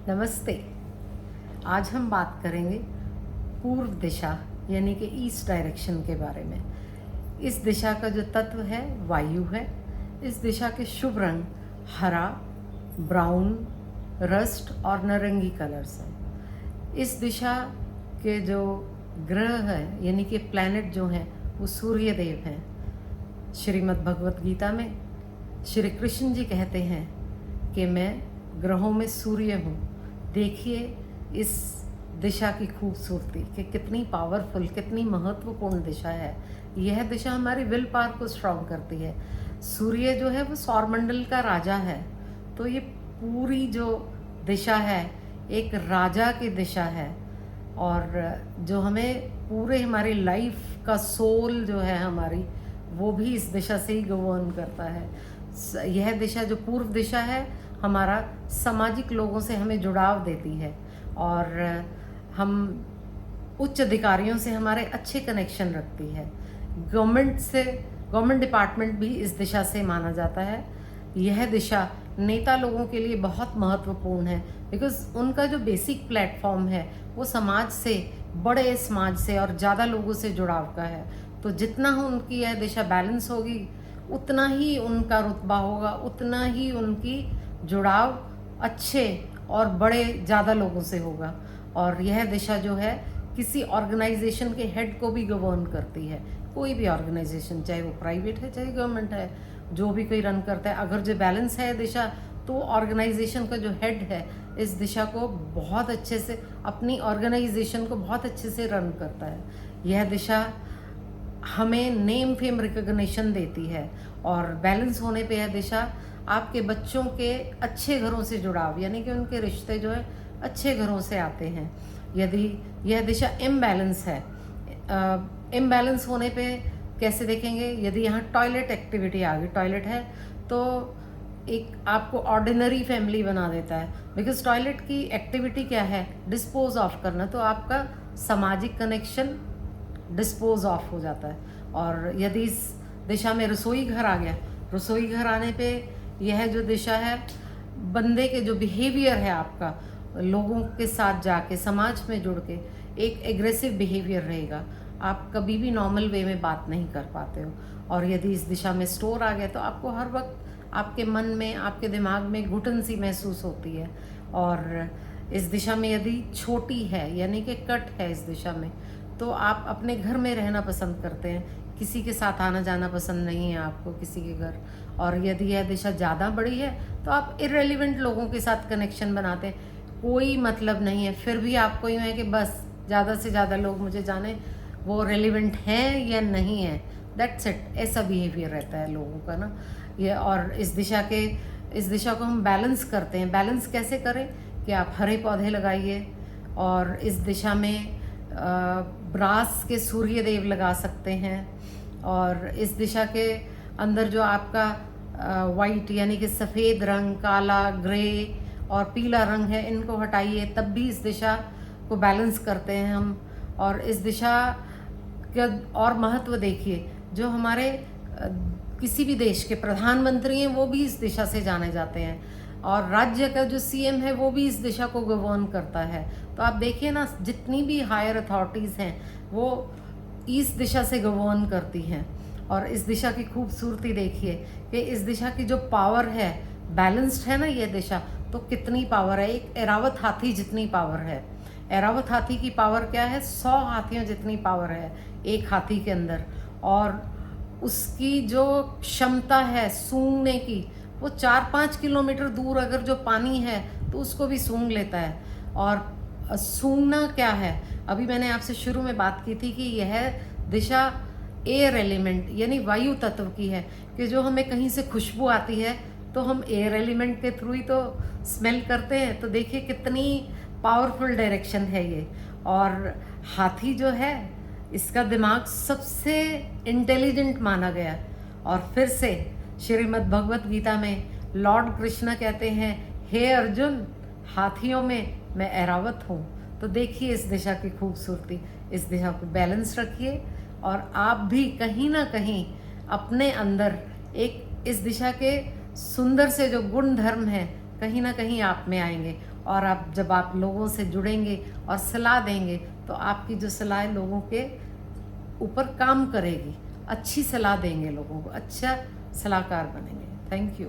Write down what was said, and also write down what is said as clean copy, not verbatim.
नमस्ते। आज हम बात करेंगे पूर्व दिशा यानी कि ईस्ट डायरेक्शन के बारे में। इस दिशा का जो तत्व है वायु है। इस दिशा के शुभ रंग हरा, ब्राउन, रस्ट और नारंगी कलर्स हैं। इस दिशा के जो ग्रह हैं यानी कि प्लैनेट जो हैं वो सूर्य देव हैं। श्रीमद् भगवत गीता में श्री कृष्ण जी कहते हैं कि मैं ग्रहों में सूर्य हूँ। देखिए इस दिशा की खूबसूरती कि कितनी पावरफुल, कितनी महत्वपूर्ण दिशा है। यह दिशा हमारी विल पावर को स्ट्रॉन्ग करती है। सूर्य जो है वो सौरमंडल का राजा है, तो ये पूरी जो दिशा है एक राजा की दिशा है और जो हमें पूरे हमारी लाइफ का सोल जो है हमारी, वो भी इस दिशा से ही गवर्न करता है। यह दिशा जो पूर्व दिशा है हमारा सामाजिक लोगों से हमें जुड़ाव देती है और हम उच्च अधिकारियों से हमारे अच्छे कनेक्शन रखती है। गवर्नमेंट डिपार्टमेंट भी इस दिशा से माना जाता है। यह दिशा नेता लोगों के लिए बहुत महत्वपूर्ण है बिकॉज उनका जो बेसिक प्लेटफॉर्म है वो समाज से, बड़े समाज से और ज़्यादा लोगों से जुड़ाव का है। तो जितना उनकी यह दिशा बैलेंस होगी उतना ही उनका रुतबा होगा, उतना ही उनकी जुड़ाव अच्छे और बड़े ज़्यादा लोगों से होगा। और यह दिशा जो है किसी ऑर्गेनाइजेशन के हेड को भी गवर्न करती है। कोई भी ऑर्गेनाइजेशन, चाहे वो प्राइवेट है चाहे गवर्नमेंट है, जो भी कोई रन करता है, अगर जो बैलेंस है दिशा तो ऑर्गेनाइजेशन का जो हेड है इस दिशा को बहुत अच्छे से, अपनी ऑर्गेनाइजेशन को बहुत अच्छे से रन करता है। यह दिशा हमें नेम फेम रिकग्निशन देती है और बैलेंस होने पे यह दिशा आपके बच्चों के अच्छे घरों से जुड़ाव यानी कि उनके रिश्ते जो है अच्छे घरों से आते हैं। यदि यह दिशा इम्बैलेंस है, इम्बैलेंस होने पे कैसे देखेंगे? यदि यहाँ टॉयलेट एक्टिविटी आ गई, टॉयलेट है तो एक आपको ऑर्डिनरी फैमिली बना देता है बिकॉज टॉयलेट की एक्टिविटी क्या है? डिस्पोज ऑफ करना। तो आपका सामाजिक कनेक्शन डिस्पोज ऑफ हो जाता है। और यदि इस दिशा में रसोई घर आ गया, रसोई घर आने पे यह जो दिशा है बंदे के जो बिहेवियर है आपका, लोगों के साथ जाके समाज में जुड़ के एक एग्रेसिव बिहेवियर रहेगा। आप कभी भी नॉर्मल वे में बात नहीं कर पाते हो। और यदि इस दिशा में स्टोर आ गया तो आपको हर वक्त आपके मन में, आपके दिमाग में घुटन सी महसूस होती है। और इस दिशा में यदि छोटी है यानी कि कट है इस दिशा में, तो आप अपने घर में रहना पसंद करते हैं, किसी के साथ आना जाना पसंद नहीं है आपको किसी के घर। और यदि यह दिशा ज़्यादा बड़ी है तो आप इररेलेवेंट लोगों के साथ कनेक्शन बनाते हैं, कोई मतलब नहीं है, फिर भी आपको यूँ है कि बस ज़्यादा से ज़्यादा लोग मुझे जाने, वो रेलिवेंट हैं या नहीं है, दैट्स इट। ऐसा बिहेवियर रहता है लोगों का ना ये। और इस दिशा को हम बैलेंस करते हैं। बैलेंस कैसे करें कि आप हरे पौधे लगाइए और इस दिशा में ब्रास के सूर्य देव लगा सकते हैं। और इस दिशा के अंदर जो आपका वाइट यानी कि सफ़ेद रंग, काला, ग्रे और पीला रंग है, इनको हटाइए, तब भी इस दिशा को बैलेंस करते हैं हम। और इस दिशा का और महत्व देखिए, जो हमारे किसी भी देश के प्रधानमंत्री हैं वो भी इस दिशा से जाने जाते हैं और राज्य का जो सीएम है वो भी इस दिशा को गवर्न करता है। तो आप देखिए ना, जितनी भी हायर अथॉरिटीज़ हैं वो इस दिशा से गवर्न करती हैं। और इस दिशा की खूबसूरती देखिए कि इस दिशा की जो पावर है, बैलेंस्ड है ना ये दिशा, तो कितनी पावर है। एक एरावत हाथी जितनी पावर है। एरावत हाथी की पावर क्या है? 100 हाथियों जितनी पावर है एक हाथी के अंदर। और उसकी जो क्षमता है सूंघने की, वो 4-5 किलोमीटर दूर अगर जो पानी है तो उसको भी सूंघ लेता है। और सूंघना क्या है? अभी मैंने आपसे शुरू में बात की थी कि यह दिशा एयर एलिमेंट यानी वायु तत्व की है कि जो हमें कहीं से खुशबू आती है तो हम एयर एलिमेंट के थ्रू ही तो स्मेल करते हैं। तो देखिए कितनी पावरफुल डायरेक्शन है ये। और हाथी जो है इसका दिमाग सबसे इंटेलिजेंट माना गया। और फिर से श्रीमद् भगवत गीता में लॉर्ड कृष्ण कहते हैं, हे अर्जुन, हाथियों में मैं ऐरावत हूँ। तो देखिए इस दिशा की खूबसूरती। इस दिशा को बैलेंस रखिए और आप भी कहीं ना कहीं अपने अंदर एक इस दिशा के सुंदर से जो गुण धर्म है कहीं ना कहीं आप में आएंगे और आप जब आप लोगों से जुड़ेंगे और सलाह देंगे तो आपकी जो सलाह है लोगों के ऊपर काम करेगी, अच्छी सलाह देंगे लोगों को, अच्छा सलाहकार बनेंगे। Thank you.